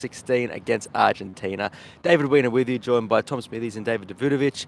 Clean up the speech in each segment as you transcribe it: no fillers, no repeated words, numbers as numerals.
16 against Argentina. David Weiner with you, joined by Ton Smithies and David Davutovic.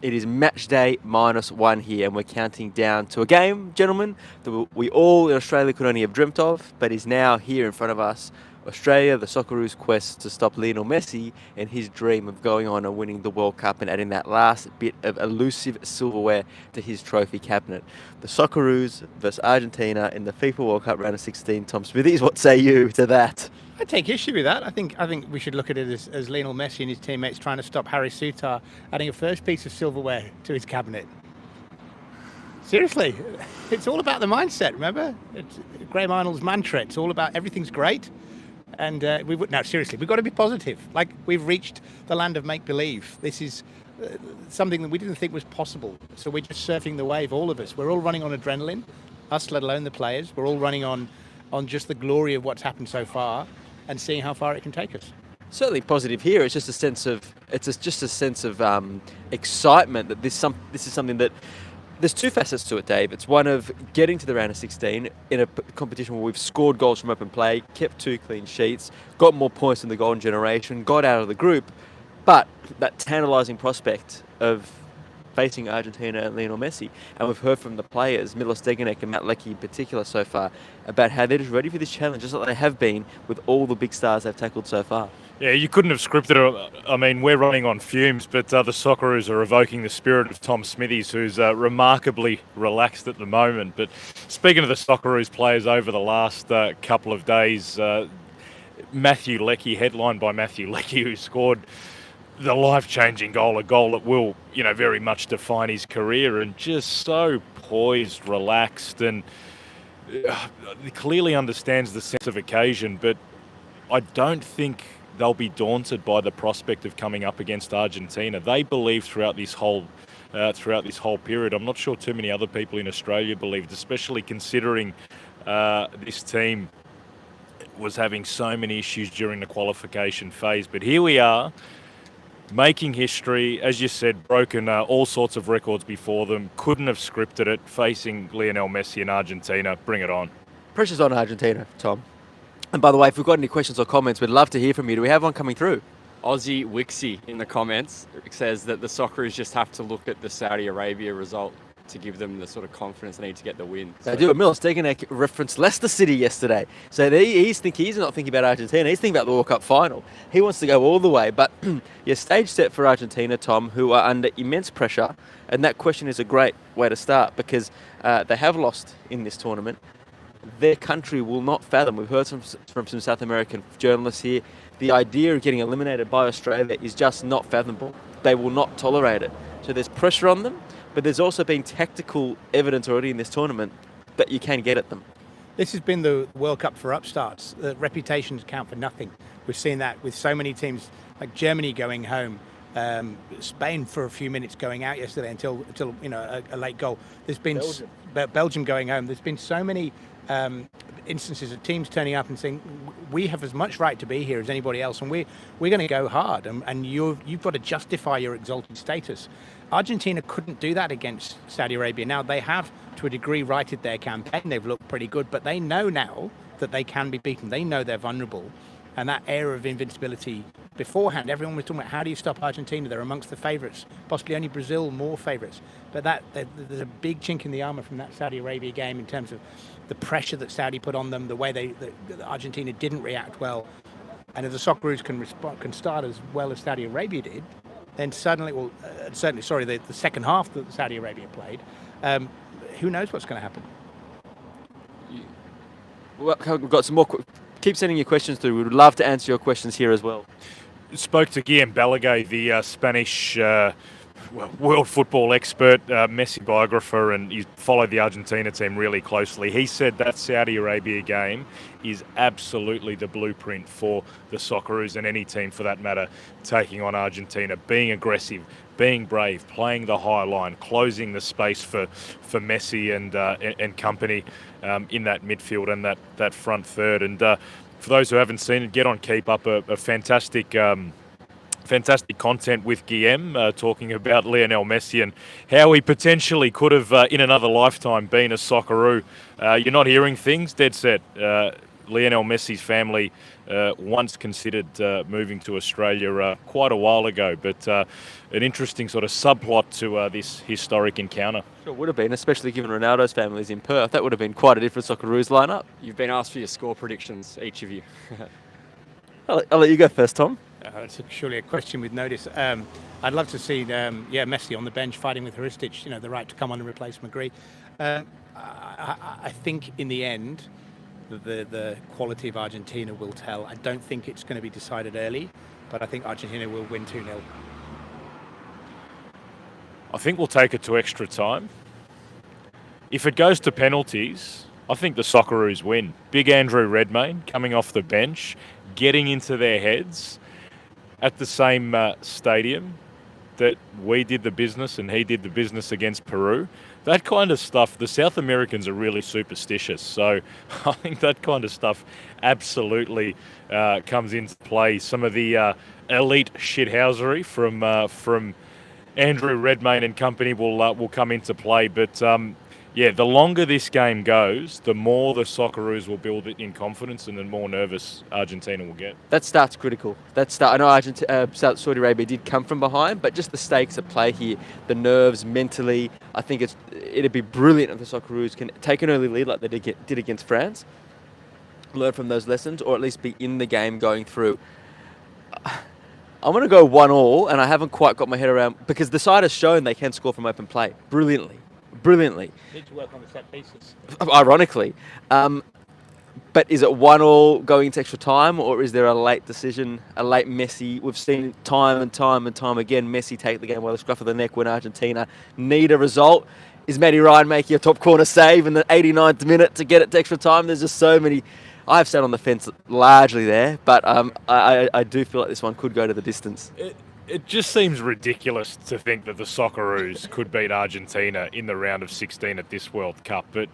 It is match day -1 here, and we're counting down to a game, gentlemen, that we all in Australia could only have dreamt of, but is now here in front of us. Australia, the Socceroos' quest to stop Lionel Messi and his dream of going on and winning the World Cup and adding that last bit of elusive silverware to his trophy cabinet. The Socceroos versus Argentina in the FIFA World Cup Round of 16. Tom Smithies, what say you to that? I take issue with that. I think we should look at it as Lionel Messi and his teammates trying to stop Harry Sutar adding a first piece of silverware to his cabinet. Seriously, it's all about the mindset, remember? It's Graham Arnold's mantra. It's all about everything's great. And seriously, we've got to be positive. Like, we've reached the land of make-believe. This is something that we didn't think was possible. So we're just surfing the wave, all of us. We're all running on adrenaline, us, let alone the players. We're all running on just the glory of what's happened so far and seeing how far it can take us. Certainly positive here. It's just a sense of excitement that this is something that. There's two facets to it, Dave. It's one of getting to the round of 16 in a competition where we've scored goals from open play, kept 2 clean sheets, got more points than the golden generation, got out of the group, but that tantalising prospect of facing Argentina and Lionel Messi. And we've heard from the players, Milos Degenek and Matt Leckie in particular so far, about how they're just ready for this challenge, just like they have been with all the big stars they've tackled so far. Yeah, you couldn't have scripted it. I mean, we're running on fumes, but the Socceroos are evoking the spirit of Ton Smithies, who's remarkably relaxed at the moment. But speaking of the Socceroos players over the last couple of days, Matthew Leckie, headlined by Matthew Leckie, who scored the life-changing goal, a goal that will, very much define his career, and just so poised, relaxed, and clearly understands the sense of occasion. But I don't think they'll be daunted by the prospect of coming up against Argentina. They believe throughout this whole period. I'm not sure too many other people in Australia believed, especially considering this team was having so many issues during the qualification phase. But here we are, making history, as you said, broken all sorts of records before them. Couldn't have scripted it, facing Lionel Messi in Argentina. Bring it on. Pressure's on Argentina, Tom. And by the way, if we've got any questions or comments, we'd love to hear from you. Do we have one coming through? Aussie Wixie in the comments says that the Socceroos just have to look at the Saudi Arabia result to give them the sort of confidence they need to get the win. They do. Milos Degenek referenced Leicester City yesterday. So he's not thinking about Argentina. He's thinking about the World Cup final. He wants to go all the way. But your stage set for Argentina, Tom, who are under immense pressure. And that question is a great way to start because they have lost in this tournament. Their country will not fathom. We've heard from some South American journalists here. The idea of getting eliminated by Australia is just not fathomable. They will not tolerate it. So there's pressure on them, but there's also been tactical evidence already in this tournament that you can get at them. This has been the World Cup for upstarts. Reputations count for nothing. We've seen that with so many teams, like Germany going home, Spain for a few minutes going out yesterday until a late goal. There's been Belgium going home. There's been so many instances of teams turning up and saying we have as much right to be here as anybody else, and we're going to go hard, and you've got to justify your exalted status. Argentina couldn't do that against Saudi Arabia. Now they have to a degree righted their campaign. They've looked pretty good, but they know now that they can be beaten. They know they're vulnerable, and that air of invincibility beforehand, everyone was talking about how do you stop Argentina? They're amongst the favourites, possibly only Brazil more favourites. But there's a big chink in the armour from that Saudi Arabia game in terms of the pressure that Saudi put on them, the way that Argentina didn't react well. And if the Socceroos can start as well as Saudi Arabia did, then the second half that Saudi Arabia played, who knows what's going to happen? Well, we've got some more. Keep sending your questions through. We would love to answer your questions here as well. Spoke to Guillem Balaguer, the Spanish world football expert, Messi biographer, and he followed the Argentina team really closely. He said that Saudi Arabia game is absolutely the blueprint for the Socceroos and any team for that matter taking on Argentina, being aggressive, being brave, playing the high line, closing the space for Messi and company in that midfield and that front third. And for those who haven't seen it, get on KEEPUP, a fantastic content with Guillem talking about Lionel Messi and how he potentially could have in another lifetime been a Socceroo. You're not hearing things, dead set. Lionel Messi's family once considered moving to Australia quite a while ago, but an interesting sort of subplot to this historic encounter. Sure would have been, especially given Ronaldo's family is in Perth. That would have been quite a different Socceroos lineup. You've been asked for your score predictions, each of you. I'll let you go first, Tom. It's surely a question with notice. I'd love to see, Messi on the bench fighting with Hrustic, the right to come on and replace McGree. I think in the end, the quality of Argentina will tell. I don't think it's going to be decided early, but I think Argentina will win 2-0. I think we'll take it to extra time. If it goes to penalties, I think the Socceroos win. Big Andrew Redmayne coming off the bench, getting into their heads at the same stadium that we did the business and he did the business against Peru. That kind of stuff, the South Americans are really superstitious. So I think that kind of stuff absolutely comes into play. Some of the elite shithousery from Andrew Redmayne and company will come into play. But the longer this game goes, the more the Socceroos will build it in confidence and the more nervous Argentina will get. That start's critical. I know Saudi Arabia did come from behind, but just the stakes at play here, the nerves mentally, I think it'd be brilliant if the Socceroos can take an early lead like they did against France, learn from those lessons, or at least be in the game going through. I'm going to go 1-1, and I haven't quite got my head around, because the side has shown they can score from open play brilliantly. Need to work on the set pieces. Ironically. But is it 1-1 going into extra time, or is there a late decision, a late Messi? We've seen time and time again Messi take the game by the scruff of the neck when Argentina need a result. Is Matty Ryan making a top corner save in the 89th minute to get it to extra time? There's just so many. I've sat on the fence largely there, but I do feel like this one could go to the distance. It just seems ridiculous to think that the Socceroos could beat Argentina in the round of 16 at this World Cup, but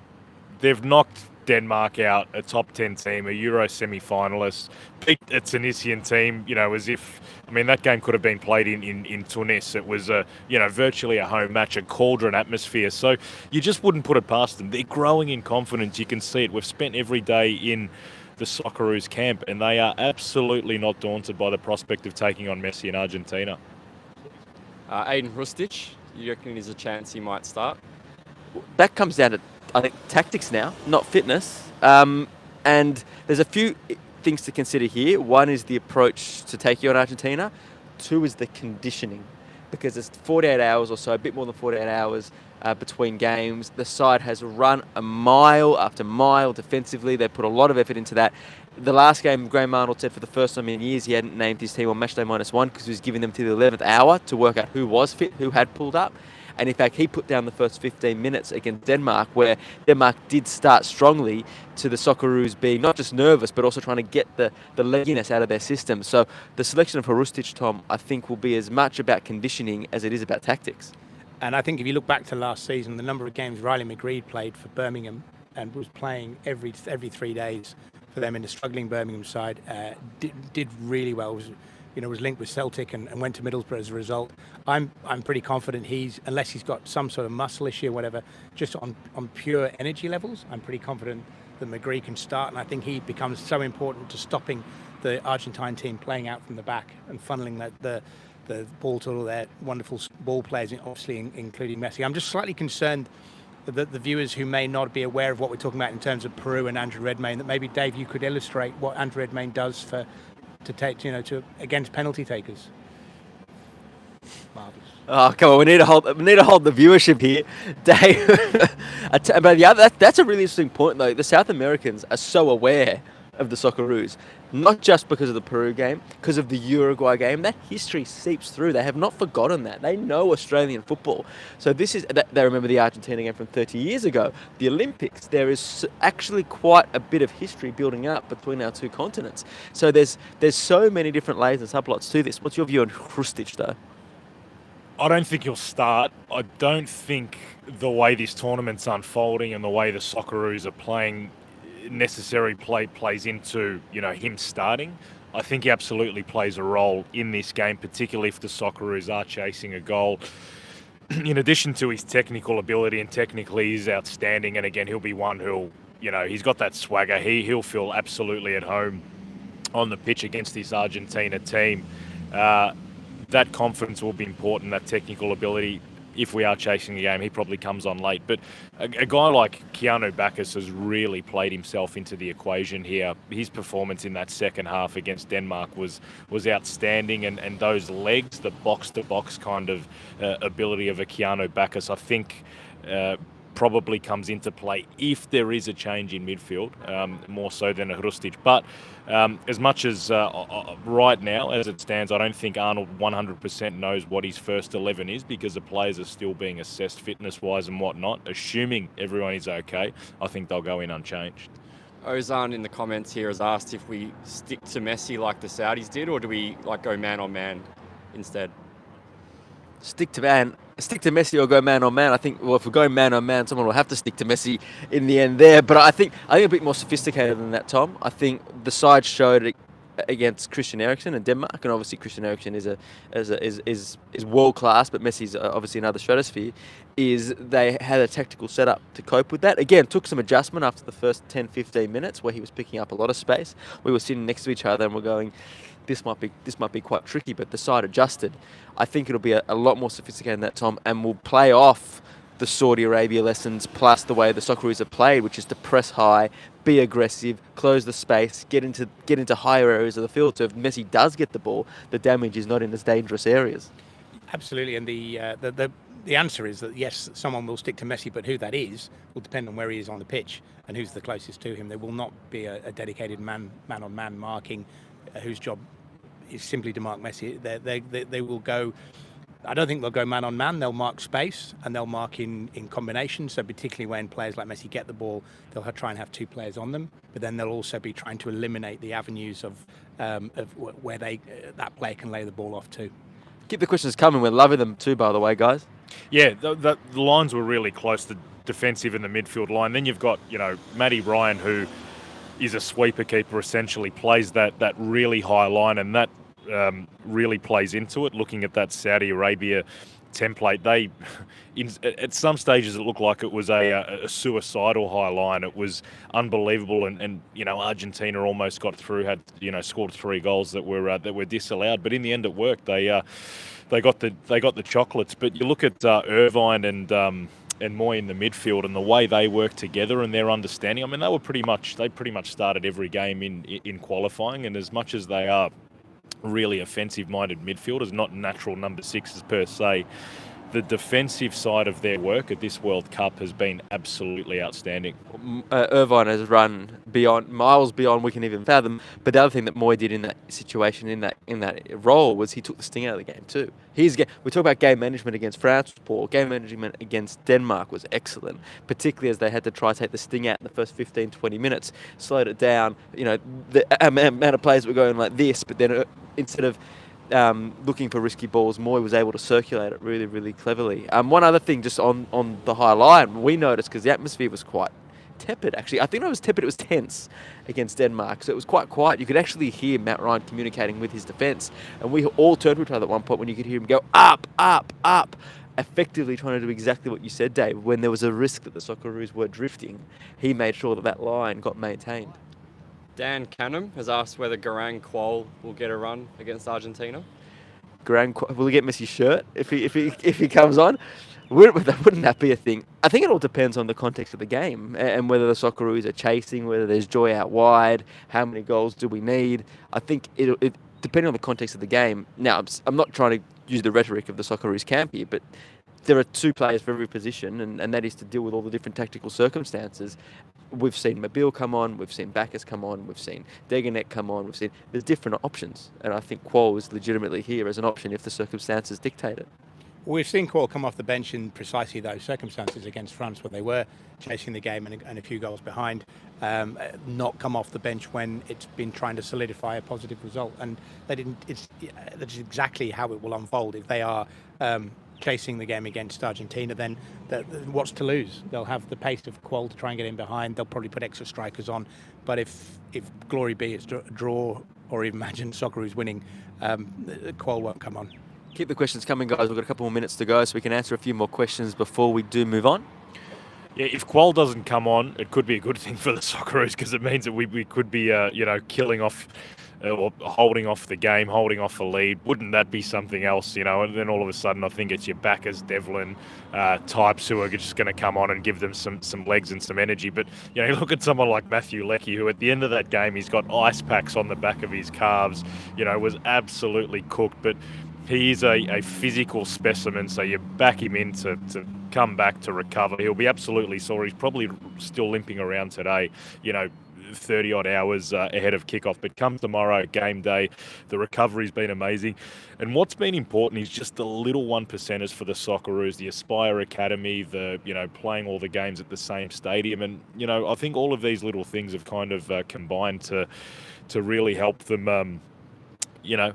they've knocked Denmark out, a top 10 team, a Euro semi-finalist, beat a Tunisian team, as if, that game could have been played in Tunis. It was virtually a home match, a cauldron atmosphere. So you just wouldn't put it past them. They're growing in confidence. You can see it. We've spent every day in the Socceroos camp, and they are absolutely not daunted by the prospect of taking on Messi in Argentina. Aiden Hrustic, you reckon there's a chance he might start? That comes down to, I think, tactics now, not fitness. And there's a few things to consider here. One is the approach to taking on Argentina. Two is the conditioning, because it's 48 hours or so, a bit more than 48 hours between games. The side has run a mile after mile defensively. They put a lot of effort into that. The last game, Graham Arnold said for the first time in years he hadn't named his team on matchday -1 because he was giving them to the 11th hour to work out who was fit, who had pulled up. And in fact, he put down the first 15 minutes against Denmark, where Denmark did start strongly, to the Socceroos being not just nervous, but also trying to get the legginess out of their system. So the selection of Hrustic, Tom, I think will be as much about conditioning as it is about tactics. And I think if you look back to last season, the number of games Riley McGree played for Birmingham and was playing every 3 days for them in the struggling Birmingham side, did really well. Was linked with Celtic and went to Middlesbrough as a result. I'm pretty confident unless he's got some sort of muscle issue or whatever, just on pure energy levels, I'm pretty confident that McGree can start, and I think he becomes so important to stopping the Argentine team playing out from the back and funneling the ball to all their wonderful ball players, obviously including Messi. I'm just slightly concerned that the viewers who may not be aware of what we're talking about in terms of Peru and Andrew Redmayne, that maybe, Dave, you could illustrate what Andrew Redmayne does to against penalty takers. Marvellous. Oh, come on, we need to hold the viewership here, Dave. But that's a really interesting point, though. The South Americans are so aware of the Socceroos, not just because of the Peru game, because of the Uruguay game. That history seeps through. They have not forgotten that. They know Australian football. So they remember the Argentina game from 30 years ago. The Olympics, there is actually quite a bit of history building up between our two continents. So there's so many different layers and subplots to this. What's your view on Hrustic, though? I don't think he'll start. I don't think the way this tournament's unfolding and the way the Socceroos are playing necessary plays into him starting. I think he absolutely plays a role in this game, particularly if the Socceroos are chasing a goal. In addition to his technical ability, and technically he's outstanding, and again he'll be one who'll he's got that swagger. He'll feel absolutely at home on the pitch against this Argentina team. That confidence will be important, that technical ability. If we are chasing the game, he probably comes on late. But a guy like Keanu Bacchus has really played himself into the equation here. His performance in that second half against Denmark was outstanding, and those legs, the box-to-box kind of ability of a Keanu Bacchus, I think probably comes into play if there is a change in midfield, more so than a Hrustic. But as much as right now, as it stands, I don't think Arnold 100% knows what his first 11 is, because the players are still being assessed fitness-wise and whatnot. Assuming everyone is okay, I think they'll go in unchanged. Ozan in the comments here has asked if we stick to Messi like the Saudis did, or do we go man-on-man instead? Stick to Messi or go man on man. I think, well, if we're going man on man, someone will have to stick to Messi in the end there. But I think a bit more sophisticated than that, Tom. I think the side showed it against Christian Eriksen in Denmark, and obviously Christian Eriksen is world class, but Messi's obviously another stratosphere. Is they had a tactical setup to cope with that. Again, took some adjustment after the first 10-15 minutes where he was picking up a lot of space. We were sitting next to each other and we're going, this might be quite tricky, but the side adjusted. I think it'll be a lot more sophisticated than that, Tom, and will play off the Saudi Arabia lessons plus the way the Socceroos are played, which is to press high, be aggressive, close the space, get into higher areas of the field. So if Messi does get the ball, the damage is not in as dangerous areas. Absolutely, and the answer is that yes, someone will stick to Messi, but who that is will depend on where he is on the pitch and who's the closest to him. There will not be a dedicated man-on-man marking whose job is simply to mark Messi. They will go. I don't think they'll go man on man. They'll mark space and they'll mark in combination. So particularly when players like Messi get the ball, they'll try and have two players on them. But then they'll also be trying to eliminate the avenues of where that player can lay the ball off to. Keep the questions coming. We're loving them too, by the way, guys. Yeah, the lines were really close, the defensive and the midfield line. Then you've got, Matty Ryan, who is a sweeper keeper, essentially plays that really high line, and that really plays into it. Looking at that Saudi Arabia template, at some stages it looked like it was a suicidal high line. It was unbelievable, and Argentina almost got through, had scored 3 goals that were disallowed, but in the end it worked. They got the chocolates. But you look at Irvine and Moy in the midfield, and the way they work together and their understanding. I mean, they pretty much started every game in qualifying, and as much as they are really offensive-minded midfielders, not natural number 6s per se, the defensive side of their work at this World Cup has been absolutely outstanding. Irvine has run miles beyond we can even fathom. But the other thing that Moy did in that situation, in that role, was he took the sting out of the game too. We talk about game management against France, Paul. Game management against Denmark was excellent, particularly as they had to try to take the sting out in the first 15-20 minutes, slowed it down. The amount of players were going like this, but then instead of looking for risky balls, Moy was able to circulate it really, really cleverly. One other thing, just on the high line, we noticed, because the atmosphere was quite tepid, actually. I think it was tepid, it was tense against Denmark, so it was quite quiet. You could actually hear Matt Ryan communicating with his defence, and we all turned to each other at one point when you could hear him go, up, up, up, effectively trying to do exactly what you said, Dave. When there was a risk that the Socceroos were drifting, he made sure that line got maintained. Dan Canham has asked whether Garang Kuol will get a run against Argentina. Will he get Messi's shirt if he comes on? Wouldn't that be a thing? I think it all depends on the context of the game and whether the Socceroos are chasing, whether there's joy out wide, how many goals do we need. I think it depending on the context of the game. Now, I'm not trying to use the rhetoric of the Socceroos camp here, but there are 2 players for every position, and that is to deal with all the different tactical circumstances. We've seen Mobile come on, we've seen Bacchus come on, we've seen Degenek come on, there's different options, and I think Kuol is legitimately here as an option if the circumstances dictate it. We've seen Kuol come off the bench in precisely those circumstances against France, where they were chasing the game and a few goals behind, not come off the bench when it's been trying to solidify a positive result, and that's exactly how it will unfold. If they are chasing the game against Argentina, then what's to lose? They'll have the pace of Kuol to try and get in behind. They'll probably put extra strikers on. But if glory be it's a draw, or even imagine Socceroos winning, Kuol won't come on. Keep the questions coming, guys. We've got a couple more minutes to go, so we can answer a few more questions before we do move on. Yeah, if Qual doesn't come on, it could be a good thing for the Socceroos because it means that we could be, killing off or holding off the game, holding off a lead. Wouldn't that be something else, And then all of a sudden, I think it's your backers, Devlin types who are just going to come on and give them some legs and some energy. But, you look at someone like Matthew Leckie, who at the end of that game, he's got ice packs on the back of his calves, was absolutely cooked. But he is a physical specimen, so you back him in to come back to recover. He'll be absolutely sore. He's probably still limping around today, 30 odd hours ahead of kickoff. But come tomorrow, game day, the recovery's been amazing. And what's been important is just the little 1%ers for the Socceroos, the Aspire Academy, the playing all the games at the same stadium. And I think all of these little things have kind of combined to really help them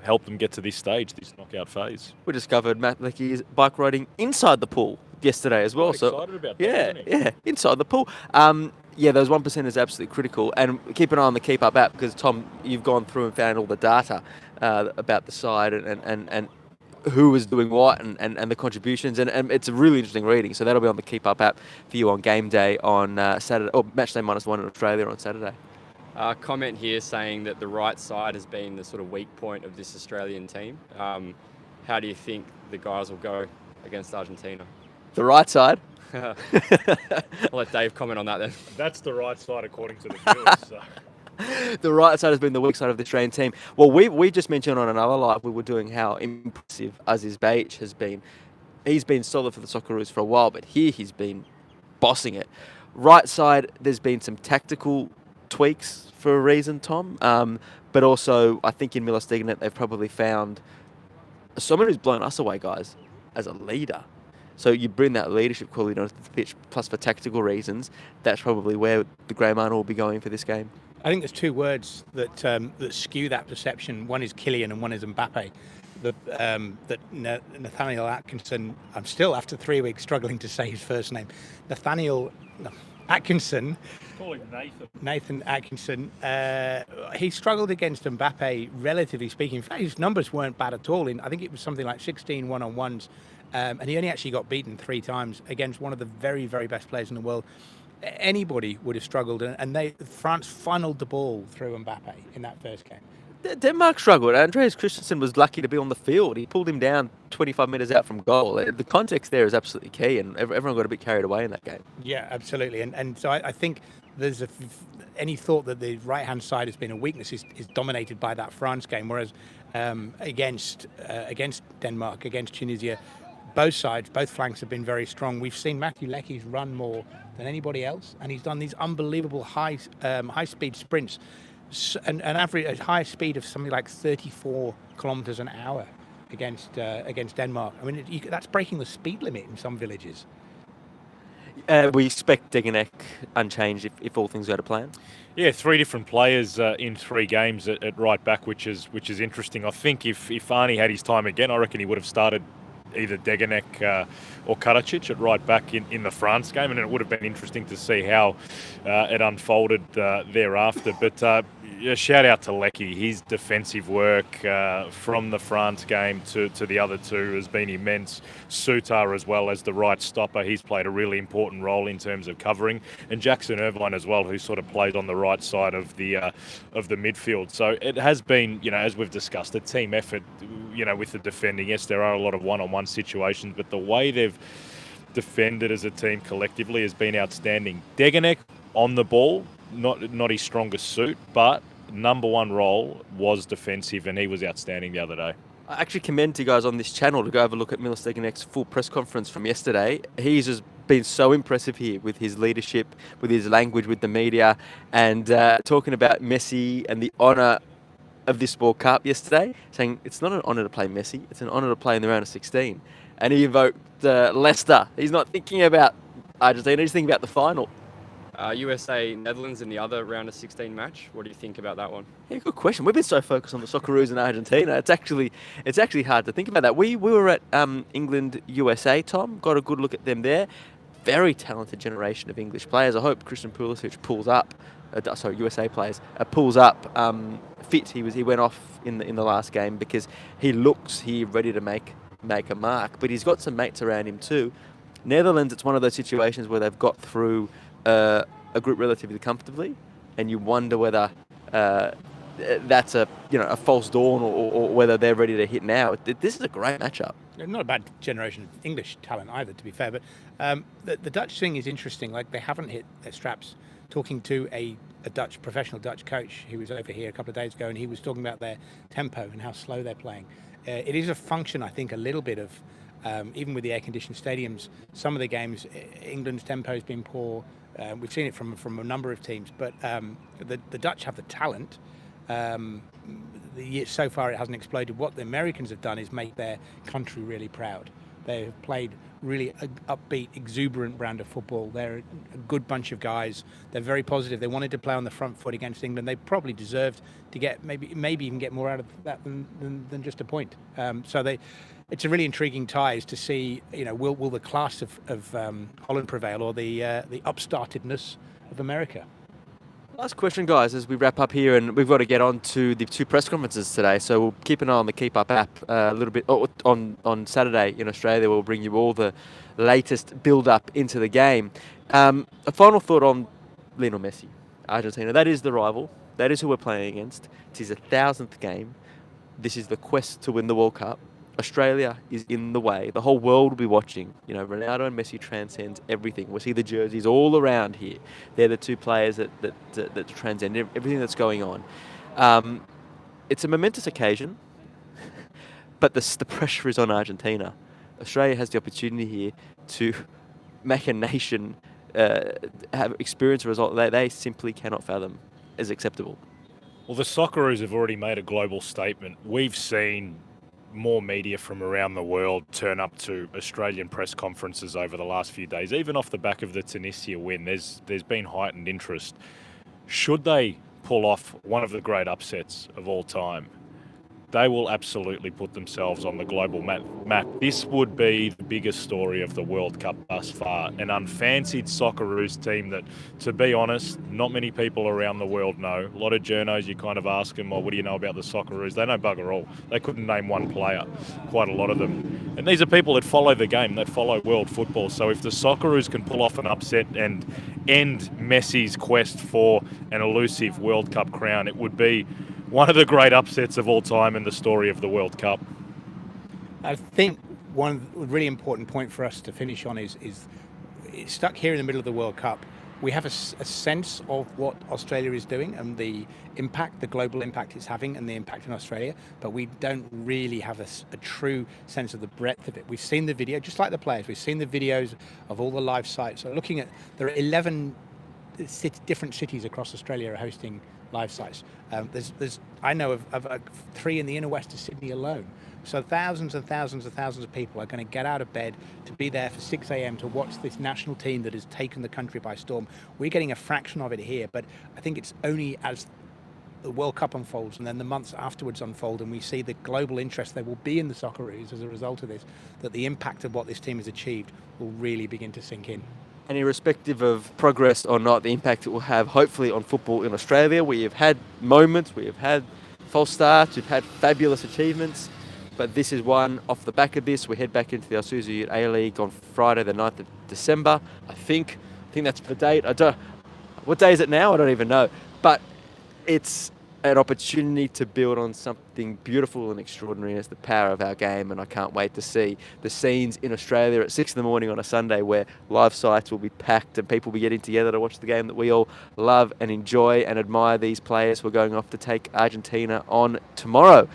help them get to this stage, this knockout phase. We discovered Matt Leckie's bike riding inside the pool yesterday as well. So excited about that, yeah, inside the pool. Those 1% is absolutely critical, and keep an eye on the KEEPUP app because Tom, you've gone through and found all the data about the side and who is doing what and the contributions, and it's a really interesting reading. So that'll be on the KEEPUP app for you on game day on Saturday, or match day -1 in Australia on Saturday. Comment here saying that the right side has been the sort of weak point of this Australian team. How do you think the guys will go against Argentina? The right side? I'll let Dave comment on that then. That's the right side according to the viewers. So. The right side has been the weak side of the Australian team. Well, we just mentioned on another live, we were doing how impressive Aziz Beich has been. He's been solid for the Socceroos for a while, but here he's been bossing it. Right side, there's been some tactical tweaks for a reason, Tom. But also, I think in Miller Stegenet, they've probably found someone who's blown us away, guys, as a leader. So you bring that leadership quality onto the pitch, plus for tactical reasons, that's probably where the Grey Marner will be going for this game. I think there's two words that skew that perception. One is Kylian and one is Mbappe. That Nathaniel Atkinson, I'm still after 3 weeks struggling to say his first name. Atkinson. Call him Nathan Atkinson. He struggled against Mbappe, relatively speaking. In fact, his numbers weren't bad at all. I think it was something like 16 one-on-ones. And he only actually got beaten 3 times against one of the very, very best players in the world. Anybody would have struggled. And France funneled the ball through Mbappe in that first game. Denmark struggled. Andreas Christensen was lucky to be on the field. He pulled him down 25 metres out from goal. The context there is absolutely key, and everyone got a bit carried away in that game. Yeah, absolutely. And so I think there's any thought that the right-hand side has been a weakness is dominated by that France game, whereas against Denmark, against Tunisia, both flanks have been very strong. We've seen Matthew Leckie's run more than anybody else, and he's done these unbelievable high-speed sprints. An average high speed of something like 34 kilometers an hour against Denmark. I mean, that's breaking the speed limit in some villages. We expect Degenek unchanged if all things go to plan. Yeah, 3 different players in 3 games at right back, which is interesting. I think if Arnie had his time again, I reckon he would have started either Degenek or Karacic at right back in the France game, and it would have been interesting to see how it unfolded thereafter. But shout out to Leckie. His defensive work from the France game to the other 2 has been immense. Sutar as well as the right stopper. He's played a really important role in terms of covering. And Jackson Irvine as well, who sort of played on the right side of the midfield. So it has been, as we've discussed, a team effort, with the defending. Yes, there are a lot of one-on-one situations, but the way they've defended as a team collectively has been outstanding. Degenek on the ball, not his strongest suit, but number 1 role was defensive, and he was outstanding the other day. I actually commend you guys on this channel to go have a look at Miller Stegenek's full press conference from yesterday. He's just been so impressive here with his leadership, with his language with the media, and talking about Messi and the honour of this World Cup yesterday, saying it's not an honour to play Messi, it's an honour to play in the round of 16. And he invoked Leicester. He's not thinking about Argentina, he's thinking about the final. USA Netherlands in the other round of 16 match. What do you think about that one? Yeah, good question. We've been so focused on the Socceroos in Argentina. It's actually hard to think about that. We were at England USA, Tom. Got a good look at them there. Very talented generation of English players. I hope Christian Pulisic pulls up. USA players pulls up fit. He went off in the last game because he looks here ready to make a mark. But he's got some mates around him too. Netherlands, it's one of those situations where they've got through a group relatively comfortably, and you wonder whether that's a false dawn or whether they're ready to hit now. This is a great matchup. Not a bad generation of English talent either, to be fair. But the Dutch thing is interesting. Like, they haven't hit their straps. Talking to a professional Dutch coach who was over here a couple of days ago, and he was talking about their tempo and how slow they're playing. It is a function, I think, a little bit of even with the air-conditioned stadiums. Some of the games, England's tempo has been poor. We've seen it from a number of teams, but the Dutch have the talent. So far it hasn't exploded. What the Americans have done is make their country really proud. They have played really upbeat, exuberant brand of football. They're a good bunch of guys. They're very positive. They wanted to play on the front foot against England. They probably deserved to get maybe even get more out of that than just a point. It's a really intriguing tie to see. Will the class of Holland prevail, or the upstartedness of America? Last question, guys, as we wrap up here, and we've got to get on to the 2 press conferences today, so we'll keep an eye on the KEEPUP app a little bit. On Saturday in Australia, we'll bring you all the latest build-up into the game. A final thought on Lionel Messi, Argentina. That is the rival. That is who we're playing against. It is a 1,000th game. This is the quest to win the World Cup. Australia is in the way. The whole world will be watching. Ronaldo and Messi transcend everything. We'll see the jerseys all around here. They're the 2 players that transcend everything that's going on. It's a momentous occasion, but the pressure is on Argentina. Australia has the opportunity here to make a nation experience a result they simply cannot fathom as acceptable. Well, the Socceroos have already made a global statement. We've seen more media from around the world turn up to Australian press conferences over the last few days. Even off the back of the Tunisia win, there's been heightened interest. Should they pull off one of the great upsets of all time, they will absolutely put themselves on the global map. This would be the biggest story of the World Cup thus far. An unfancied Socceroos team that, to be honest, not many people around the world know. A lot of journos, you kind of ask them, well, what do you know about the Socceroos? They know bugger all. They couldn't name one player, quite a lot of them. And these are people that follow the game, that follow world football. So if the Socceroos can pull off an upset and end Messi's quest for an elusive World Cup crown, it would be one of the great upsets of all time in the story of the World Cup. I think one really important point for us to finish on is it's stuck here in the middle of the World Cup. We have a sense of what Australia is doing and the impact, the global impact it's having, and the impact in Australia, but we don't really have a true sense of the breadth of it. We've seen the video, just like the players, we've seen the videos of all the live sites. So looking at, there are 11 different cities across Australia are hosting live sites. I know of 3 in the inner west of Sydney alone. So thousands and thousands and thousands of people are going to get out of bed to be there for 6 a.m. to watch this national team that has taken the country by storm. We're getting a fraction of it here, but I think it's only as the World Cup unfolds and then the months afterwards unfold and we see the global interest there will be in the Socceroos as a result of this, that the impact of what this team has achieved will really begin to sink in. And irrespective of progress or not, the impact it will have hopefully on football in Australia. We have had moments, we have had false starts, we've had fabulous achievements, but this is one off the back of this. We head back into the Isuzu A-League on Friday the 9th of December. I think that's the date. What day is it now? I don't even know. But it's an opportunity to build on something beautiful and extraordinary as the power of our game, and I can't wait to see the scenes in Australia at 6 a.m. on a Sunday where live sites will be packed and people will be getting together to watch the game that we all love and enjoy and admire these players who are going off to take Argentina on tomorrow.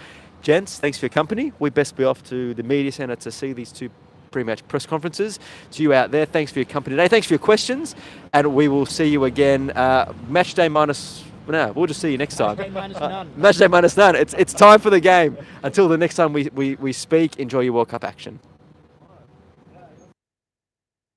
Gents, thanks for your company. We best be off to the media centre to see these 2 pre-match press conferences. To you out there, thanks for your company today. Thanks for your questions, and we will see you again match day minus. No, we'll just see you next time. Match day minus none. Match day minus none. It's time for the game. Until the next time we speak, enjoy your World Cup action.